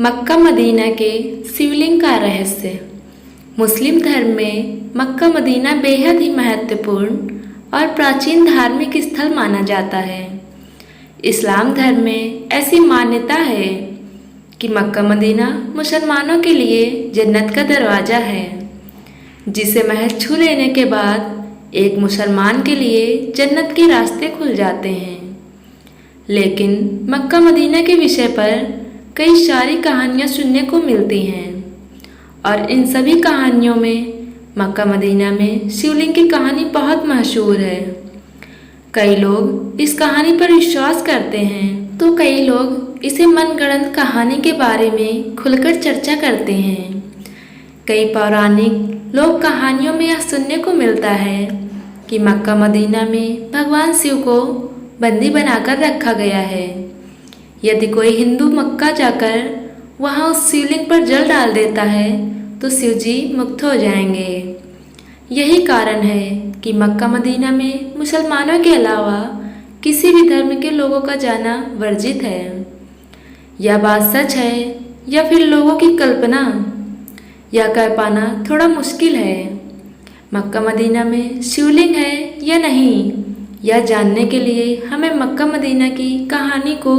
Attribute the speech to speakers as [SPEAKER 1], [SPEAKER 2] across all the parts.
[SPEAKER 1] Mecca Medina के शिवलिंग का रहस्य। मुस्लिम धर्म में मक्का मदीना बेहद ही महत्वपूर्ण और प्राचीन धार्मिक स्थल माना जाता है। इस्लाम धर्म में ऐसी मान्यता है कि मक्का मदीना मुसलमानों के लिए जन्नत का दरवाज़ा है, जिसे महज छू लेने के बाद एक मुसलमान के लिए जन्नत के रास्ते खुल जाते हैं। लेकिन मक्का मदीना के विषय पर कई सारी कहानियाँ सुनने को मिलती हैं और इन सभी कहानियों में मक्का मदीना में शिवलिंग की कहानी बहुत मशहूर है। कई लोग इस कहानी पर विश्वास करते हैं तो कई लोग इसे मनगढ़ंत कहानी के बारे में खुलकर चर्चा करते हैं। कई पौराणिक लोक कहानियों में यह सुनने को मिलता है कि मक्का मदीना में भगवान शिव को बंदी बनाकर रखा गया है। यदि कोई हिंदू मक्का जाकर वहां उस शिवलिंग पर जल डाल देता है तो शिव जी मुक्त हो जाएंगे। यही कारण है कि मक्का मदीना में मुसलमानों के अलावा किसी भी धर्म के लोगों का जाना वर्जित है। यह बात सच है या फिर लोगों की कल्पना, यह कह पाना थोड़ा मुश्किल है। मक्का मदीना में शिवलिंग है या नहीं, यह जानने के लिए हमें मक्का मदीना की कहानी को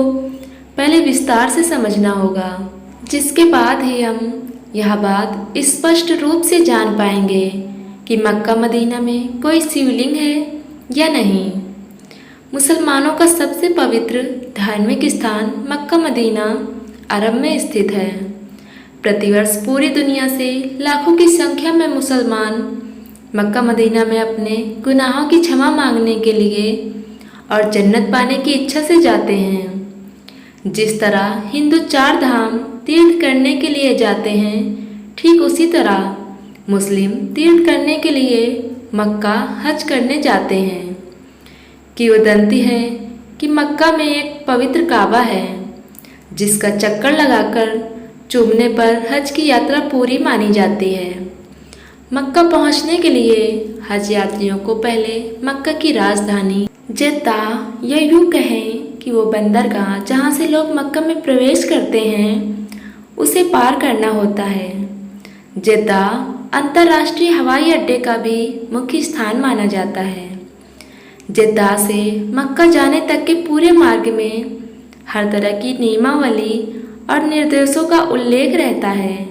[SPEAKER 1] पहले विस्तार से समझना होगा, जिसके बाद ही हम यह बात स्पष्ट रूप से जान पाएंगे कि मक्का मदीना में कोई शिवलिंग है या नहीं। मुसलमानों का सबसे पवित्र धार्मिक स्थान मक्का मदीना अरब में स्थित है। प्रतिवर्ष पूरी दुनिया से लाखों की संख्या में मुसलमान मक्का मदीना में अपने गुनाहों की क्षमा मांगने के लिए और जन्नत पाने की इच्छा से जाते हैं। जिस तरह हिंदू 4 धाम तीर्थ करने के लिए जाते हैं, ठीक उसी तरह मुस्लिम तीर्थ करने के लिए मक्का हज करने जाते हैं। किंवदंती है कि मक्का में एक पवित्र काबा है, जिसका चक्कर लगाकर चूमने पर हज की यात्रा पूरी मानी जाती है। मक्का पहुंचने के लिए हज यात्रियों को पहले मक्का की राजधानी जेद्दा या यूँ कहें कि वो बंदरगाह जहाँ से लोग मक्का में प्रवेश करते हैं, उसे पार करना होता है। जेद्दा अंतर्राष्ट्रीय हवाई अड्डे का भी मुख्य स्थान माना जाता है। जेद्दा से मक्का जाने तक के पूरे मार्ग में हर तरह की नियमावली और निर्देशों का उल्लेख रहता है।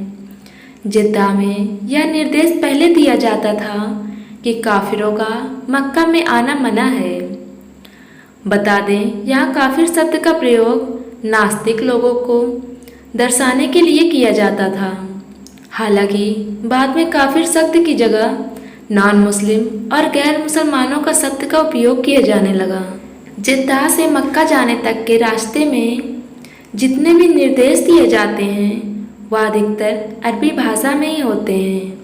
[SPEAKER 1] जेद्दा में यह निर्देश पहले दिया जाता था कि काफिरों का मक्का में आना मना है। बता दें, यहाँ काफिर शब्द का प्रयोग नास्तिक लोगों को दर्शाने के लिए किया जाता था। हालांकि बाद में काफिर शब्द की जगह नॉन मुस्लिम और गैर मुसलमानों का शब्द का उपयोग किया जाने लगा। जेद्दा से मक्का जाने तक के रास्ते में जितने भी निर्देश दिए जाते हैं वह अधिकतर अरबी भाषा में ही होते हैं।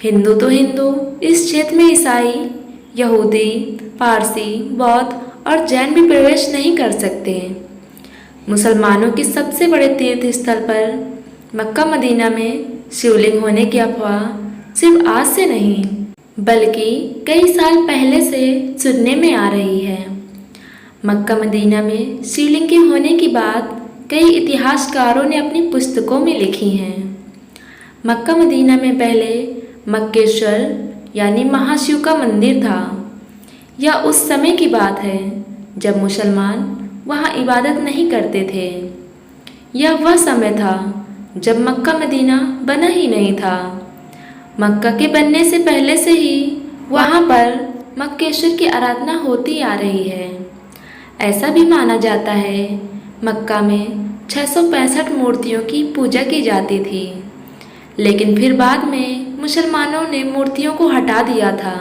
[SPEAKER 1] हिंदू तो हिंदू, इस क्षेत्र में ईसाई, यहूदी, पारसी, बौद्ध और जैन भी प्रवेश नहीं कर सकते। मुसलमानों के सबसे बड़े तीर्थ स्थल पर मक्का मदीना में शिवलिंग होने की अफवाह सिर्फ आज से नहीं बल्कि कई साल पहले से सुनने में आ रही है। मक्का मदीना में शिवलिंग के होने की बात कई इतिहासकारों ने अपनी पुस्तकों में लिखी हैं। मक्का मदीना में पहले मक्केश्वर यानी महाशिव का मंदिर था। यह उस समय की बात है जब मुसलमान वहाँ इबादत नहीं करते थे। यह वह समय था जब मक्का मदीना बना ही नहीं था। मक्का के बनने से पहले से ही वहाँ पर मक्केश्वर की आराधना होती आ रही है। ऐसा भी माना जाता है मक्का में 665 मूर्तियों की पूजा की जाती थी, लेकिन फिर बाद में मुसलमानों ने मूर्तियों को हटा दिया था।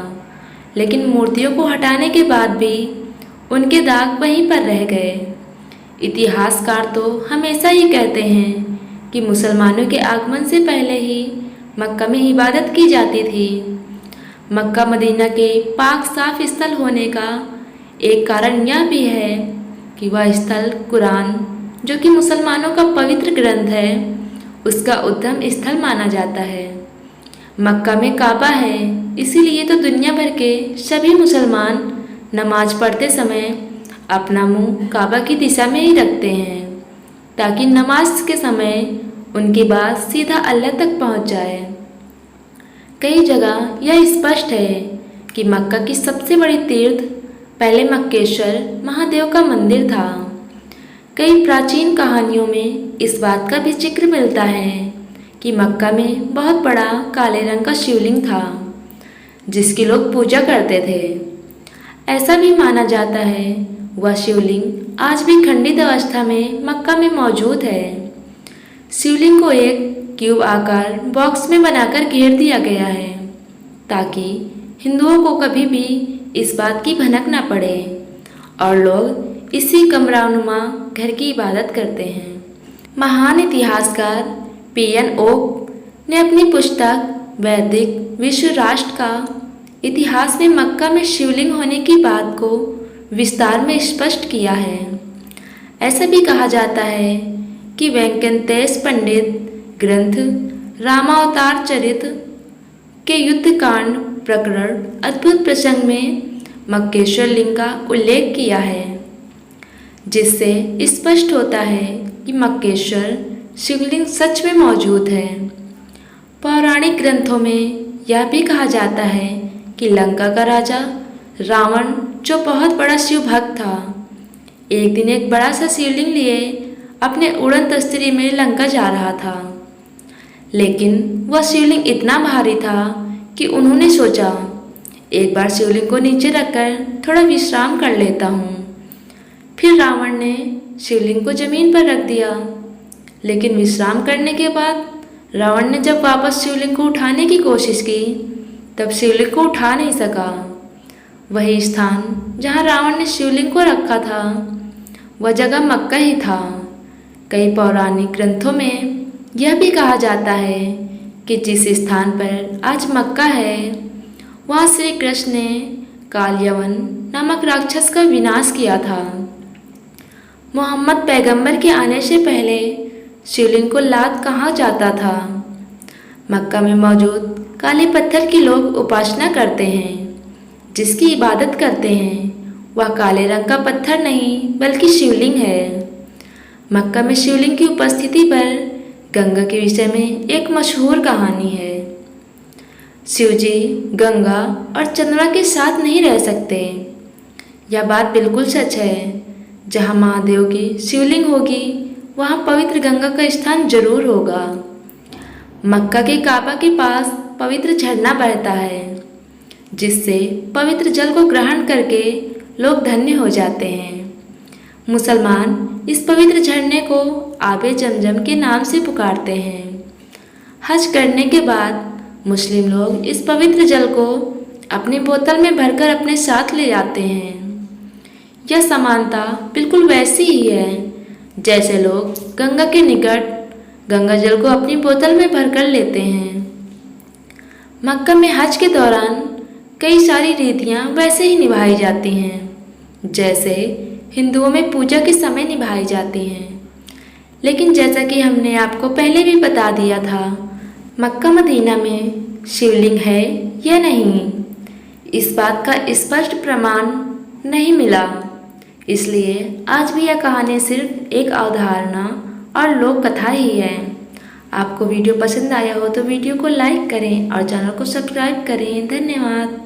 [SPEAKER 1] लेकिन मूर्तियों को हटाने के बाद भी उनके दाग वहीं पर रह गए। इतिहासकार तो हमेशा ही कहते हैं कि मुसलमानों के आगमन से पहले ही मक्का में इबादत की जाती थी। मक्का मदीना के पाक साफ स्थल होने का एक कारण यह भी है कि वह स्थल कुरान, जो कि मुसलमानों का पवित्र ग्रंथ है, उसका उद्गम स्थल माना जाता है। मक्का में काबा है, इसीलिए तो दुनिया भर के सभी मुसलमान नमाज पढ़ते समय अपना मुंह काबा की दिशा में ही रखते हैं। ताकि नमाज के समय उनकी बात सीधा अल्लाह तक पहुंच जाए। कई जगह यह स्पष्ट है कि मक्का की सबसे बड़ी तीर्थ पहले मक्केश्वर महादेव का मंदिर था। कई प्राचीन कहानियों में इस बात का भी जिक्र मिलता है कि मक्का में बहुत बड़ा काले रंग का शिवलिंग था जिसकी लोग पूजा करते थे। ऐसा भी माना जाता है वह शिवलिंग आज भी खंडित अवस्था में मक्का में मौजूद है। शिवलिंग को एक क्यूब आकार बॉक्स में बनाकर घेर दिया गया है ताकि हिंदुओं को कभी भी इस बात की भनक न पड़े और लोग इसी कमरानुमा घर की इबादत करते हैं। महान इतिहासकार पीएन ओक ने अपनी पुस्तक वैदिक विश्व राष्ट्र का इतिहास में मक्का में शिवलिंग होने की बात को विस्तार में स्पष्ट किया है। ऐसा भी कहा जाता है कि वेंकटेश पंडित ग्रंथ रामावतार चरित के युद्धकांड प्रकरण अद्भुत प्रसंग में मक्केश्वर लिंग का उल्लेख किया है, जिससे स्पष्ट होता है कि मक्केश्वर शिवलिंग सच में मौजूद है। पौराणिक ग्रंथों में यह भी कहा जाता है कि लंका का राजा रावण, जो बहुत बड़ा शिव भक्त था, एक दिन एक बड़ा सा शिवलिंग लिए अपने उड़न तस्तरी में लंका जा रहा था। लेकिन वह शिवलिंग इतना भारी था कि उन्होंने सोचा एक बार शिवलिंग को नीचे रखकर थोड़ा विश्राम कर लेता हूँ। फिर रावण ने शिवलिंग को जमीन पर रख दिया, लेकिन विश्राम करने के बाद रावण ने जब वापस शिवलिंग को उठाने की कोशिश की तब शिवलिंग को उठा नहीं सका। वही स्थान जहाँ रावण ने शिवलिंग को रखा था वह जगह मक्का ही था। कई पौराणिक ग्रंथों में यह भी कहा जाता है कि जिस स्थान पर आज मक्का है वहाँ श्री कृष्ण ने कालयवन नामक राक्षस का विनाश किया था। मोहम्मद पैगंबर के आने से पहले शिवलिंग को लाद कहा जाता था। मक्का में मौजूद काले पत्थर की लोग उपासना करते हैं, जिसकी इबादत करते हैं वह काले रंग का पत्थर नहीं बल्कि शिवलिंग है। मक्का में शिवलिंग की उपस्थिति पर गंगा के विषय में एक मशहूर कहानी है। शिवजी गंगा और चंद्रमा के साथ नहीं रह सकते। यह बात बिल्कुल सच है। जहाँ महादेव की शिवलिंग होगी वहाँ पवित्र गंगा का स्थान जरूर होगा। मक्का के काबा के पास पवित्र झरना बहता है, जिससे पवित्र जल को ग्रहण करके लोग धन्य हो जाते हैं। मुसलमान इस पवित्र झरने को आबे जमजम के नाम से पुकारते हैं। हज करने के बाद मुस्लिम लोग इस पवित्र जल को अपनी बोतल में भरकर अपने साथ ले जाते हैं। यह समानता बिल्कुल वैसी ही है जैसे लोग गंगा के निकट गंगा जल को अपनी बोतल में भरकर लेते हैं। मक्का में हज के दौरान कई सारी रीतियाँ वैसे ही निभाई जाती हैं जैसे हिंदुओं में पूजा के समय निभाई जाती हैं। लेकिन जैसा कि हमने आपको पहले भी बता दिया था, मक्का मदीना में शिवलिंग है या नहीं, इस बात का स्पष्ट प्रमाण नहीं मिला। इसलिए आज भी यह कहानी सिर्फ एक अवधारणा और लोक कथा ही है। आपको वीडियो पसंद आया हो तो वीडियो को लाइक करें और चैनल को सब्सक्राइब करें। धन्यवाद।